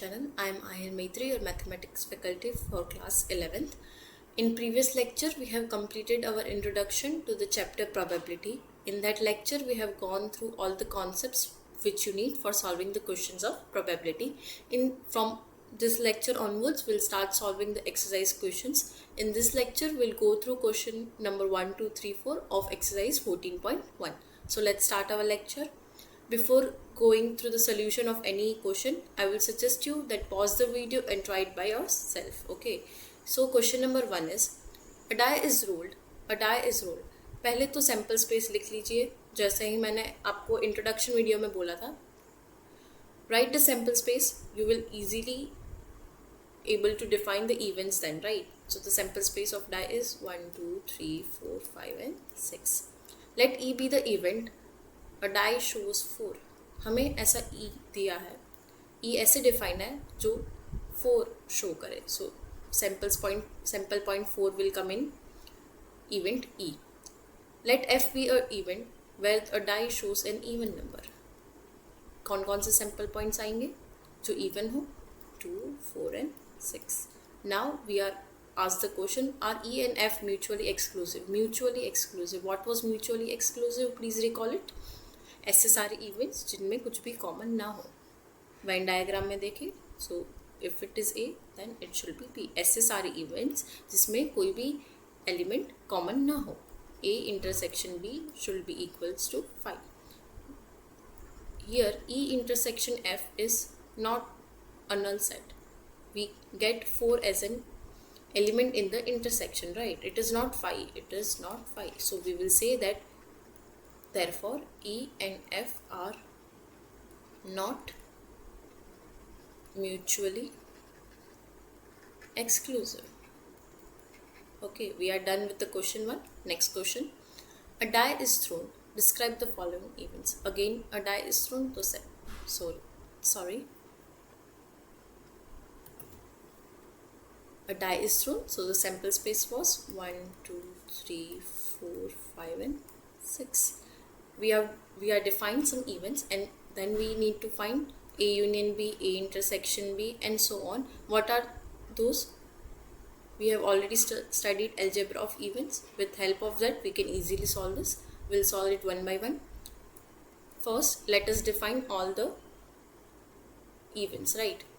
channel. I am Ahir Maitri, your mathematics faculty for class 11th. In previous lecture, we have completed our introduction to the chapter probability. In that lecture, we have gone through all the concepts which you need for solving the questions of probability. From this lecture onwards, we'll start solving the exercise questions. In this lecture, we'll go through question number 1, 2, 3, 4 of exercise 14.1. So let's start our lecture. Before going through the solution of any question, I will suggest you that pause the video and try it by yourself. Okay. So question number 1 is a die is rolled. A die is rolled. पहले तो sample space लिख लीजिए जैसे ही मैंने आपको introduction video में बोला था. Write the sample space. You will easily able to define the events then, right? So the sample space of die is 1, 2, 3, 4, 5 and 6. Let E be the event. A die shows 4. हमें ऐसा E दिया है. E ऐसे define है जो 4 show करे. So sample point 4 will come in event E. Let F be a event where a die shows an even number. कौन कौन से sample points आएंगे जो even हो? 2, 4 and 6. Now we are asked the question, are E and F mutually exclusive? Mutually exclusive. What was mutually exclusive? Please recall it. ऐसे सारे events जिनमें कुछ भी कॉमन ना हो. वेन डायग्राम में देखें. So if it is A then it should be B. ऐसे सारे इवेंट्स जिसमें कोई भी एलिमेंट कॉमन ना हो. A intersection B should be equals to 5. Here E intersection F is not a null set. We get 4 as an element in the intersection, right? It is not 5. It is not 5. So we will say that therefore E and F are not mutually exclusive. Okay, we are done with the question 1. Next question. A die is thrown. Describe the following events. Again, a die is thrown. Sorry. A die is thrown. So the sample space was 1, 2, 3, 4, 5 and 6. We are defined some events and then we need to find A union B, A intersection B and so on. What are those? We have already studied algebra of events. With help of that we can easily solve this. We'll solve it one by one. First, let us define all the events, right?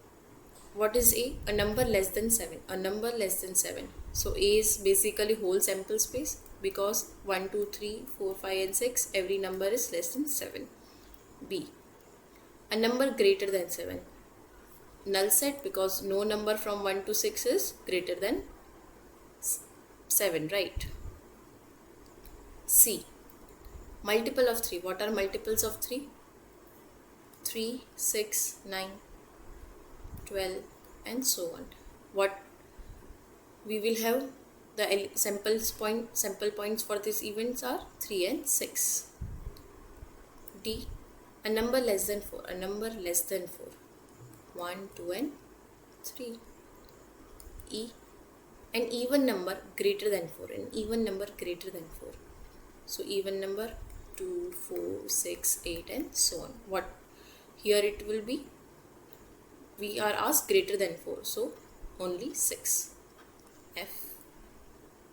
What is A? A number less than 7. A number less than 7. So A is basically whole sample space because 1, 2, 3, 4, 5 and 6 every number is less than 7. B. A number greater than 7. Null set because no number from 1 to 6 is greater than 7, right? C. Multiple of 3. What are multiples of 3? 3, 6, 9, 12 and so on. What we will have the sample points for these events are 3 and 6. D. A number less than 4. A number less than 4. 1, 2 and 3. E. An even number greater than 4. An even number greater than 4. So even number 2, 4, 6, 8 and so on. What here it will be? We are asked greater than 4, so only 6. F.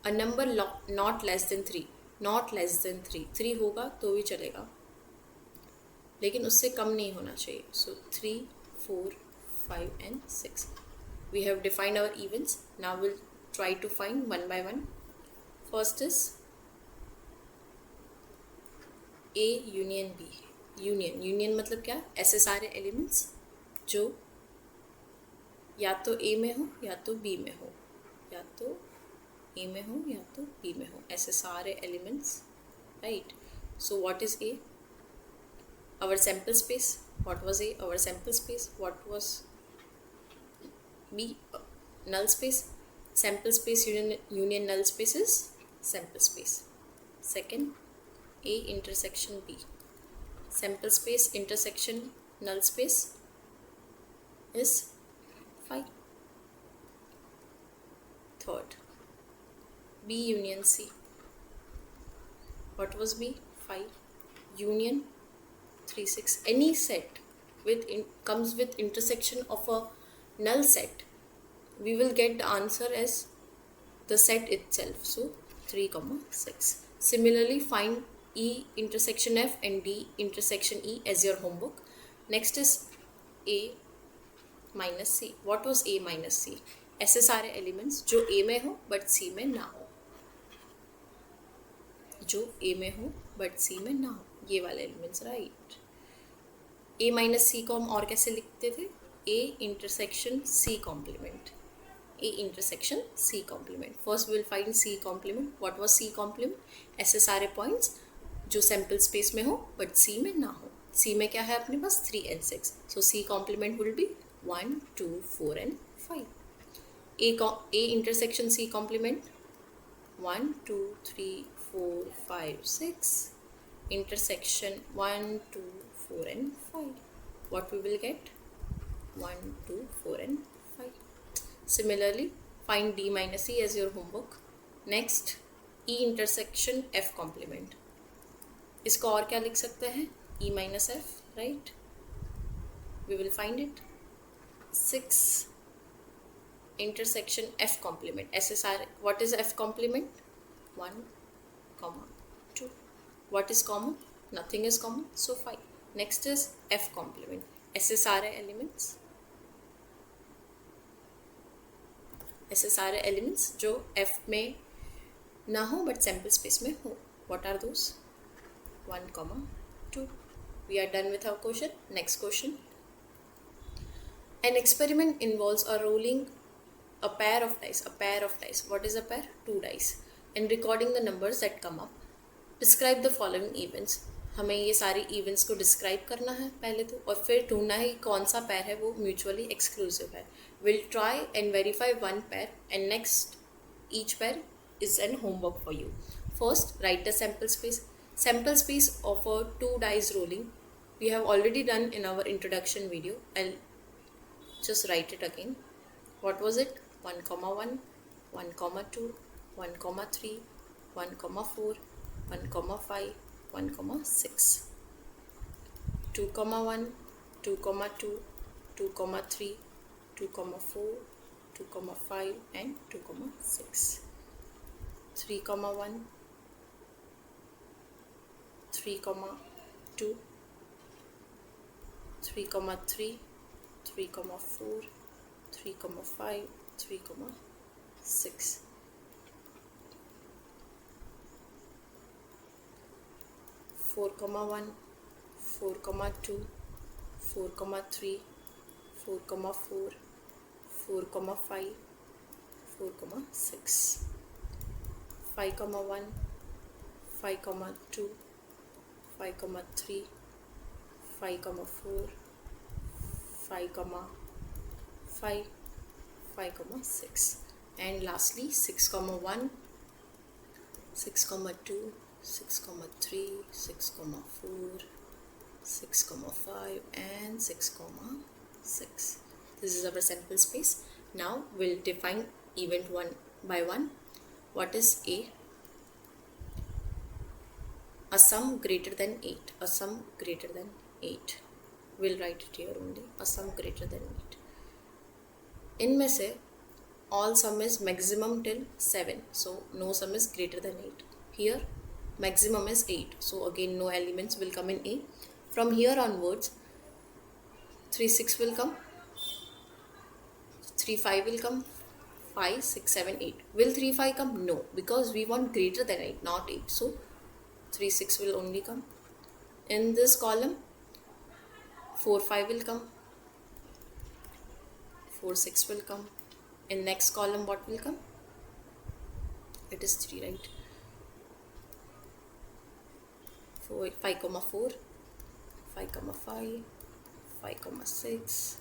A number not less than 3. Not less than 3. 3 होगा तो भी चलेगा लेकिन उससे कम नहीं होना चाहिए. So 3, 4, 5 and 6. We have defined our events. Now we'll try to find one by one. First is A union B. Union मतलब क्या? ऐसे सारे elements जो या तो A में हो या तो B में हो. या तो A में हो या तो B में हो. ऐसे सारे elements, right? So what is A? Our sample space. What was A? Our sample space. What was B? Null space. Sample space union null space is sample space. Second, A intersection B. Sample space intersection null space is 5. Third, B union C. What was B? 5. Union 3, 6. Any set comes with intersection of a null set, we will get the answer as the set itself. So 3, 6. Similarly, find E intersection F and D intersection E as your homework. Next is A minus C. What was A minus C? ऐसे सारे elements जो A में हो but C में ना हो, जो A में हो बट C में ना हो, ये वाले elements, right. A minus C को हम और कैसे लिखते थे? A intersection C complement. A intersection C complement. First we will find C complement. What was C complement? ऐसे सारे points जो sample space में हो but C में ना हो. C में क्या है अपने पास? 3 and 6. So C complement will be 1, 2, 4 and 5. A intersection C complement 1, 2, 3, 4, 5, 6. Intersection 1, 2, 4 and 5. What we will get? 1, 2, 4 and 5. Similarly, find D minus E as your homework. Next, E intersection F complement. इसको और क्या लिख सकते हैं? E minus F, right? We will find it. 6 intersection F complement. SSR. What is F complement? 1, 2. What is common? Nothing is common. So 5. Next is F complement. ऐसे सारे elements. ऐसे सारे एलिमेंट्स जो F में ना हो बट सैम्पल स्पेस में हो. What are those? 1, 2. We are done with our question. Next question. An experiment involves a rolling a pair of dice. What is a pair? 2 dice. And recording the numbers that come up. Describe the following events. हमें ये सारे events को describe करना है पहले तो, और फिर ढूंढना है कौन सा पैर है वो म्यूचुअली एक्सक्लूसिव है. Will try and verify one pair and next each पैर is an homework for you. First, write the sample space. Sample space of a 2 dice rolling we have already done in our introduction video. I'll just write it again. What was it? 1, 1, 1, 2, 1, 3, 1, 4, 1, 5, 1, 6. 2, 1, 2, 2, 2, 3, 2, 4, 2, 5 and 2, 6. 3, 1, 3, 2, 3, 3, 3, 4, 3, 5, 3, 6. 4, 1, 4, 2, 4, 3, 4, 4, 4, 5, 4, 6. 5, 1, 5, 2, 5, 3, 5, 4, 5, 5, 5, 6. And lastly 6, 1, 6, 2, 6, 3, 6, 4, 6, 5 and 6, 6. This is our sample space. Now we'll define event one by one. What is A? A sum greater than 8. A sum greater than 8. We'll write it here only. A sum greater than 8. इनमें से all sum is maximum till 7. So no sum is greater than 8. Here maximum is 8. So again no elements will come in A. From here onwards 3, 6 will come. 3, 5 will come. 5, 6, 7, 8. Will 3, 5 come? No, because we want greater than 8, not 8. So 3, 6 will only come. In this column 4, 5 will come. 4, 6 will come. In next column what will come? It is 3, right? 4, 5, 4, 5, 5, 5, 6,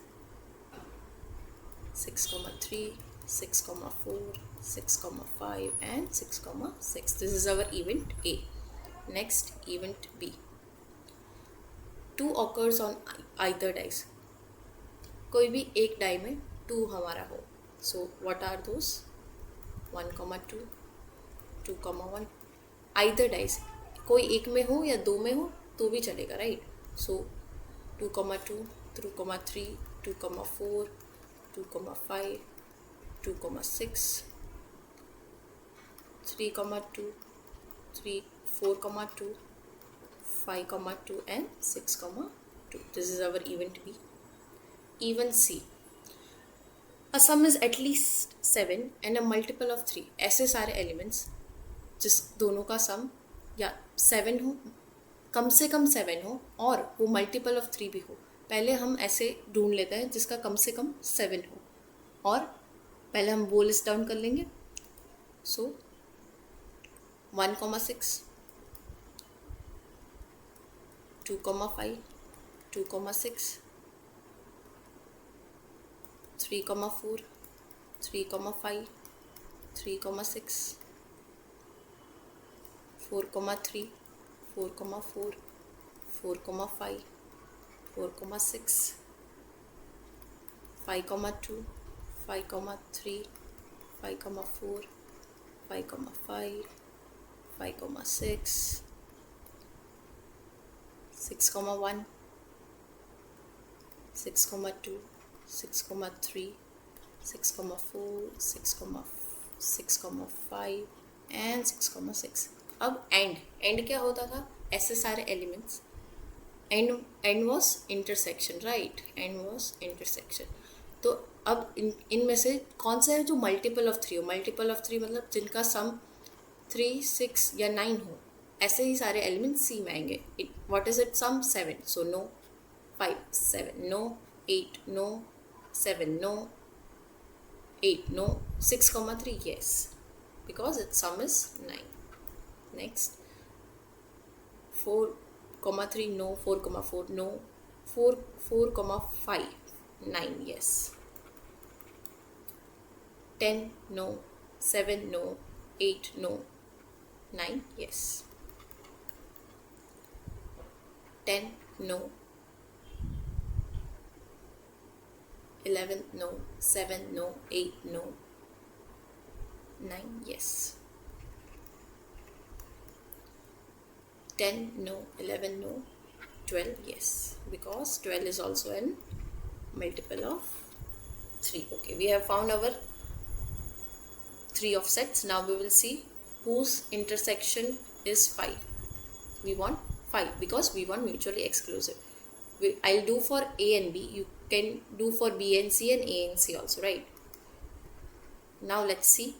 6, 3, 6, 4, 6, 5 and 6, 6. This is our event A. Next, event B. 2 occurs on either dice. कोई भी एक die में 2 हमारा हो. So what are those? 1, 2, 2, 1. Either dice. कोई एक में हो या 2 में हो तो भी चलेगा, right? So 2, 2, 3, 2, 4, 2,5, 2,6, 3,2, 4,2, 5,2 and 6,2. This is our event B. Even C. A sum is at least 7 and a multiple of 3. ऐसे सारे elements जिस दोनों का sum या 7 हो, कम से कम 7 हो और वो multiple of 3 भी हो. पहले हम ऐसे ढूंढ लेते हैं जिसका कम से कम 7 हो और पहले हम वो लिस्ट डाउन कर लेंगे. सो 1,6, 2,5, 2,6, 3,4, 3,5, 3,6, 4,3, 4,4, 4,5, 4,6, 5,2, 5,3, 5,4, 5,5, 5,6, 6,1, 6,2, 6,3, 6,4, 6,5 and 6,6. अब एंड क्या होता था? ऐसे सारे elements and was intersection, right? And was intersection. तो अब इनमें से कौन सा है जो मल्टीपल ऑफ 3 हो? मल्टीपल ऑफ 3 मतलब जिनका सम 3, 6 या 9 हो. ऐसे ही सारे एलिमेंट्स सी में आएंगे. What is it? Sum 7, so no. 5, 7, no. 8, no. 7, no. 8, no. 6,3, yes, because its sum is 9. Next, 4,3, no. 4,4, no. 4,5, 9, yes. 10, no. 7, no. 8, no. 9, yes. 10, no. 11, no. 7, no. 8, no. 9, yes. 10, no. 11, no. 12, yes, because 12 is also an multiple of 3. Okay, we have found our 3 offsets. Now we will see whose intersection is 5. We want 5 because we want mutually exclusive. I'll do for A and B. You can do for B and C and A and C also, right? Now let's see.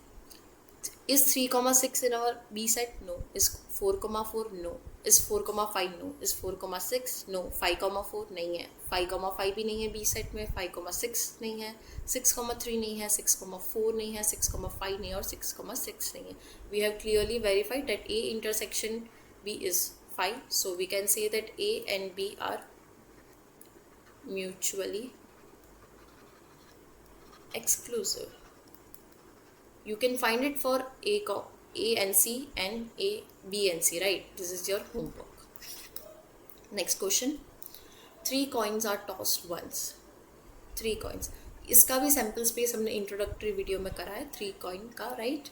Is 3,6 in our B set? No. Is 4,4? No. Is 4,5? No. Is 4,6? No. 5,4 नहीं है. 5,5 भी नहीं है B set में. 5,6 नहीं है. 6,3 नहीं है. 6,4 नहीं है. 6,5 नहीं है और 6,6 नहीं है. We have clearly verified that A intersection B is 5. So we can say that A and B are mutually exclusive. You can find it for A and C and B and C, right? This is your homework. Next question. 3 coins are tossed once. 3 coins. इसका भी sample space हमने introductory video में करा है 3 coin का, right?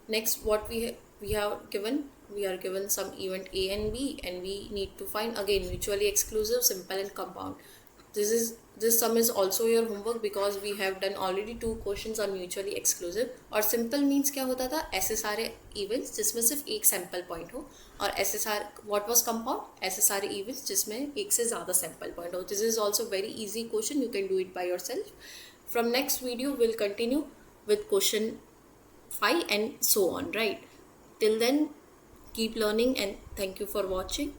Next, what we are given some event A and B, and we need to find again mutually exclusive, simple and compound. This sum is also your homework because we have done already 2 questions on mutually exclusive. और simple means क्या होता था? ऐसे सारे events जिसमें सिर्फ एक sample point हो, और ऐसे सारे what was compound? ऐसे सारे events जिसमें एक से ज़्यादा sample point हो. This is also very easy question. You can do it by yourself. From next video we'll continue with question 5 and so on, right? Till then, keep learning and thank you for watching.